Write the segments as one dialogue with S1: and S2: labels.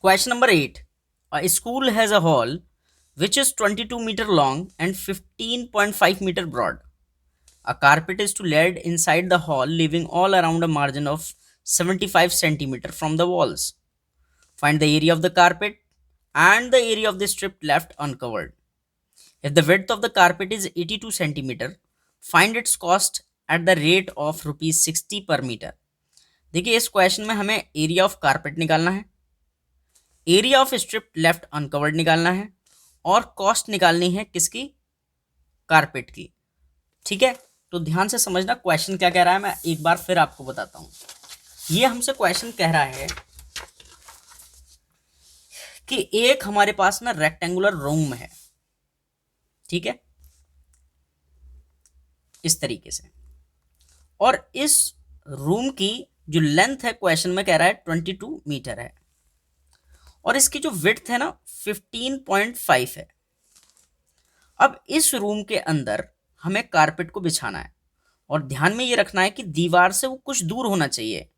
S1: Question number 8. A school has a hall which is 22-meter long and 15.5-meter broad. A carpet is to laid inside the hall, leaving all around a margin of 75 centimeter from the walls. Find the area of the carpet and the area of the strip left uncovered. If the width of the carpet is 82 centimeter, find its cost at the rate of rupees 60 per meter. देखिए इस question में हमें area of carpet निकालना है, area of strip left uncovered निकालना है और cost निकालनी है किसकी, कारपेट की। ठीक है, तो ध्यान से समझना क्वेश्चन क्या कह रहा है, मैं एक बार फिर आपको बताता हूं। ये हमसे क्वेश्चन कह रहा है कि एक हमारे पास ना रेक्टेंगुलर रूम है, ठीक है, इस तरीके से, और इस रूम की जो लेंथ है क्वेश्चन में कह रहा है 22 मीटर है और इसकी जो विड्थ है ना 15.5 है। अब इस रूम के अंदर हमें कारपेट को बिछाना है और ध्यान में ये रखना है कि दीवार से वो कुछ दूर होना चाहिए।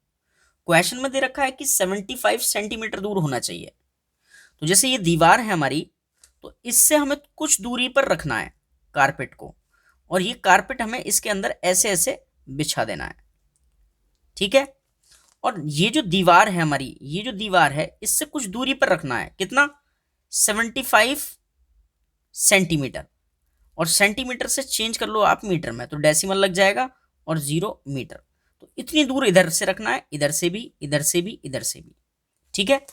S1: क्वेश्चन में दे रखा है कि 75 सेंटीमीटर दूर होना चाहिए। तो जैसे ये दीवार है हमारी, तो इससे हमें कुछ दूरी पर रखना है कारपेट को और ये कारपेट हमें इसके अंदर ऐसे ऐसे बिछा देना है, ठीक है। और ये जो दीवार है हमारी, ये जो दीवार है इससे कुछ दूरी पर रखना है, कितना, 75 सेंटीमीटर, और सेंटीमीटर से चेंज कर लो आप मीटर में तो डेसिमल लग जाएगा और 0 मीटर। तो इतनी दूर इधर से रखना है, इधर से भी, इधर से भी, इधर से भी, ठीक है।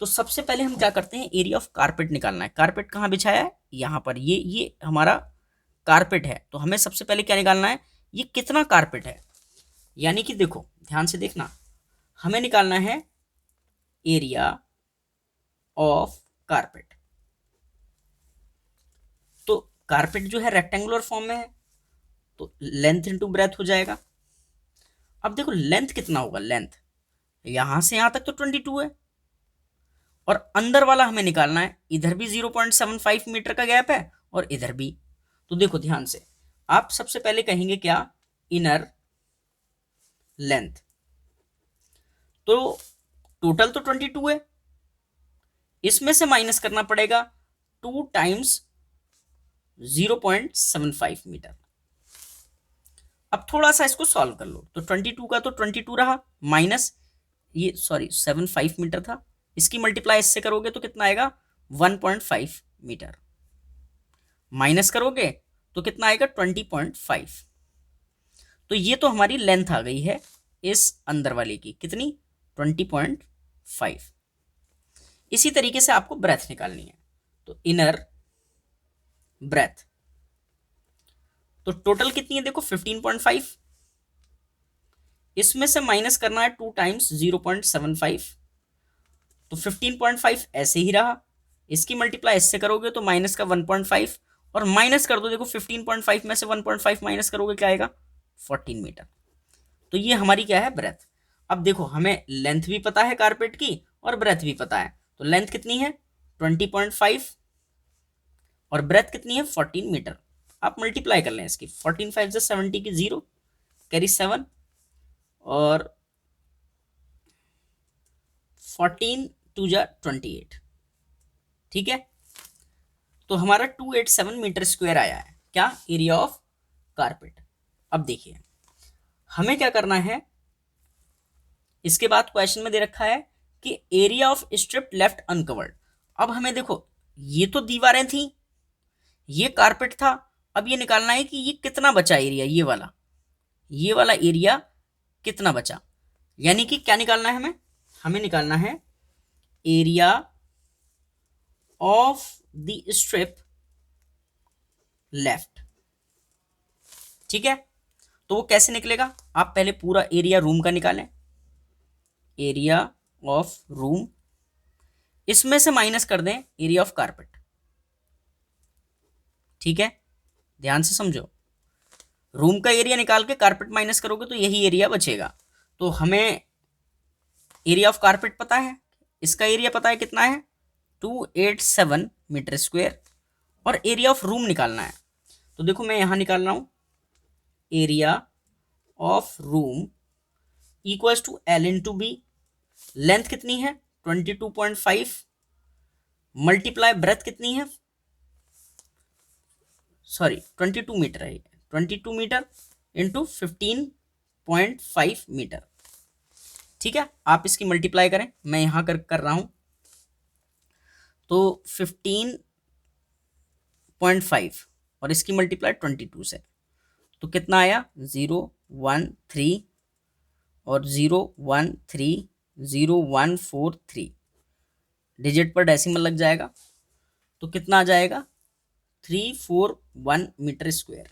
S1: तो सबसे पहले हम क्या करते हैं, एरिया ऑफ कारपेट निकालना है। कारपेट कहाँ बिछाया है, यहाँ पर, ये हमारा कारपेट है। तो हमें सबसे पहले क्या निकालना है, ये कितना कारपेट है, यानी कि देखो ध्यान से देखना, हमें निकालना है एरिया ऑफ कारपेट। तो कारपेट जो है रेक्टेंगुलर फॉर्म में है तो लेंथ इंटू ब्रेथ हो जाएगा। अब देखो लेंथ कितना होगा, लेंथ यहां से यहां तक तो 22 है और अंदर वाला हमें निकालना है, इधर भी 0.75 मीटर का गैप है और इधर भी। तो देखो ध्यान से, आप सबसे पहले कहेंगे क्या, इनर लेंथ। तो टोटल तो 22 है, इसमें से माइनस करना पड़ेगा 2 टाइम्स 0.75 मीटर। अब थोड़ा सा इसको सॉल्व कर लो, तो 22 का तो 22 रहा, माइनस ये 75 मीटर था, इसकी मल्टीप्लाई इससे करोगे तो कितना आएगा, 1.5 मीटर, माइनस करोगे तो कितना आएगा 20.5। तो ये तो हमारी लेंथ आ गई है इस अंदर वाले की, कितनी, 20.5। इसी तरीके से आपको ब्रेथ निकालनी है, तो इनर ब्रेथ, तो टोटल कितनी है देखो 15.5, इसमें से माइनस करना है 2 टाइम्स 0.75, तो 15.5 ऐसे ही रहा, इसकी मल्टीप्लाई इससे करोगे तो माइनस का 1.5 और माइनस कर दो, देखो 15.5 में से 1.5 माइनस करोगे क्या आएगा, 14 मीटर। तो ये हमारी क्या है, ब्रेथ। अब देखो हमें लेंथ भी पता है कारपेट की और ब्रेथ भी पता है, तो लेंथ कितनी है 20.5 और ब्रेथ कितनी है 14 मीटर। आप मल्टीप्लाई कर लें इसकी, 14 5 से 70 की 0 कैरी 7 और 14 2 जा 28, ठीक है। तो हमारा 287 मीटर स्क्वायर आया है क्या, एरिया ऑफ कारपेट। अब देखिए हमें क्या करना है, इसके बाद क्वेश्चन में दे रखा है कि area of strip left uncovered. अब हमें देखो ये तो दीवारें थी, ये कारपेट था, अब ये निकालना है कि ये कितना बचा एरिया, ये वाला एरिया कितना बचा, यानी कि क्या निकालना है हमें निकालना है area of the strip left, ठीक है। तो वो कैसे निकलेगा, आप पहले पूरा एरिया रूम का निकालें, एरिया ऑफ रूम, इसमें से माइनस कर दें एरिया ऑफ कारपेट, ठीक है। ध्यान से समझो, रूम का एरिया निकाल के कारपेट माइनस करोगे तो यही एरिया बचेगा। तो हमें एरिया ऑफ कारपेट पता है, इसका एरिया पता है कितना है 287 मीटर स्क्वायर, और एरिया ऑफ रूम निकालना है। तो देखो मैं यहां निकाल रहा हूं, area of room equals to L into B, length कितनी है 22.5 मल्टीप्लाई ब्रेथ कितनी है, सॉरी 22 मीटर है, 22 मीटर इंटू 15.5 मीटर। ठीक है, आप इसकी मल्टीप्लाई करें, मैं यहां कर रहा हूं, तो 15.5 और इसकी मल्टीप्लाई 22 से, तो कितना आया 013 और 0130143 डिजिट पर डेसिमल लग जाएगा, तो कितना आ जाएगा 341 मीटर स्क्वायर।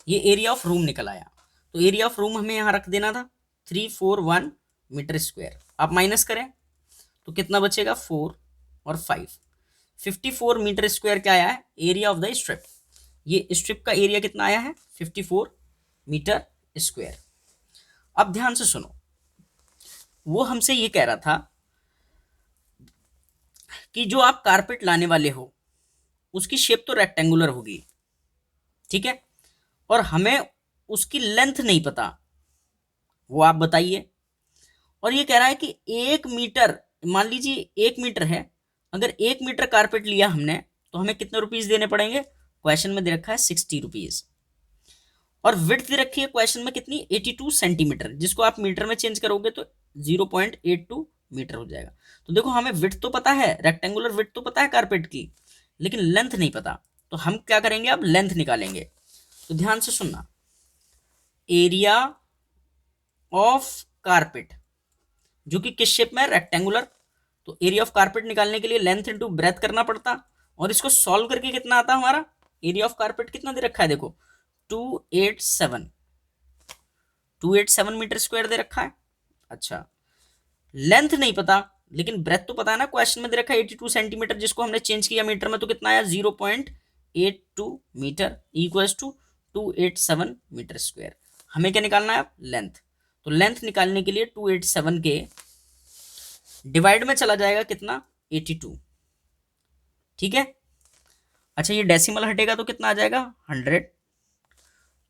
S1: ये एरिया ऑफ रूम निकल आया। तो एरिया ऑफ रूम हमें यहाँ रख देना था 341 मीटर स्क्वायर। आप माइनस करें तो कितना बचेगा 4 और 5, 54 मीटर स्क्वायर क्या आया है एरिया ऑफ द स्ट्रिप। ये स्ट्रिप का एरिया कितना आया है 54 मीटर स्क्वायर। अब ध्यान से सुनो, वो हमसे ये कह रहा था कि जो आप कारपेट लाने वाले हो उसकी शेप तो रेक्टेंगुलर होगी, ठीक है, और हमें उसकी लेंथ नहीं पता, वो आप बताइए। और ये कह रहा है कि 1 मीटर, मान लीजिए 1 मीटर है, अगर 1 मीटर कारपेट लिया हमने तो हमें कितने रुपीज देने पड़ेंगे, क्वेश्चन में दे रखा है 60 रुपीज। और विड्थ दे रखी है क्वेश्चन में कितनी 82 सेंटीमीटर, जिसको आप मीटर में चेंज करोगे तो 0.82 मीटर हो जाएगा। तो देखो हमें विड्थ तो पता है, रेक्टेंगुलर विड्थ तो पता है कारपेट की, लेकिन लेंथ नहीं पता। तो हम क्या करेंगे, अब लेंथ निकालेंगे। तो ध्यान से सुनना, एरिया ऑफ कारपेट जो कि किस शेप में है रेक्टेंगुलर, तो एरिया ऑफ कारपेट निकालने के लिए लेंथ इनटू ब्रेथ करना पड़ता, और इसको सॉल्व करके कितना आता हमारा, एरिया ऑफ कारपेट कितना दे रखा है देखो 287 मीटर स्क्वायर दे रखा है। अच्छा, लेंथ नहीं पता लेकिन ब्रेथ तो पता है ना, क्वेश्चन में दे रखा है 82 सेंटीमीटर, जिसको हमने चेंज किया मीटर में तो कितना आया 0.82 meter equals to 287 meter square. हमें क्या निकालना है अब, लेंथ। तो लेंथ निकालने के लिए 287 के डिवाइड में चला जाएगा कितना 82, ठीक है। अच्छा, ये डेसिमल हटेगा तो कितना आ जाएगा 100।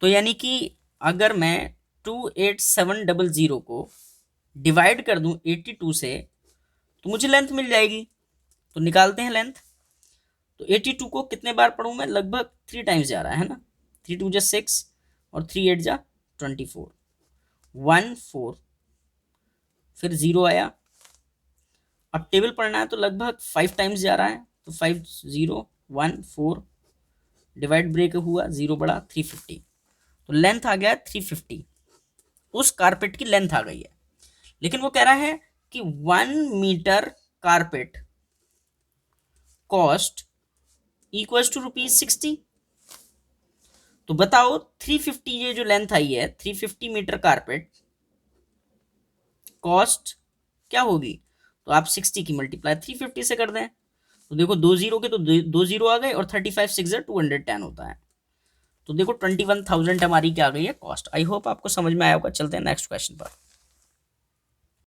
S1: तो यानी कि अगर मैं 28700 को डिवाइड कर दूं 82 से तो मुझे लेंथ मिल जाएगी। तो निकालते हैं लेंथ। तो 82 को कितने बार पढ़ूं मैं, लगभग 3 टाइम्स जा रहा है ना, 3 2 जा 6 और 3 8 जा 24, 1 4 फिर 0 आया। अब टेबल पढ़ना है तो लगभग 5 टाइम्स जा रहा है, तो 5 0 1 4 डिवाइड ब्रेक हुआ 0 बड़ा 350, तो लेंथ आ गया 350। उस कारपेट की लेंथ आ गई है। लेकिन वो कह रहा है कि 1 meter carpet cost equals to ₹60। तो बताओ 350 ये जो लेंथ आई है 350 मीटर कारपेट कॉस्ट क्या होगी। तो आप 60 की मल्टीप्लाई 350 से कर दें, तो देखो 2 जीरो के तो 2 जीरो आ गए और 35 6 210 होता है। तो देखो 21,000 हमारी क्या आ गई है कॉस्ट। आई होप आपको समझ में आया होगा। चलते हैं नेक्स्ट क्वेश्चन पर।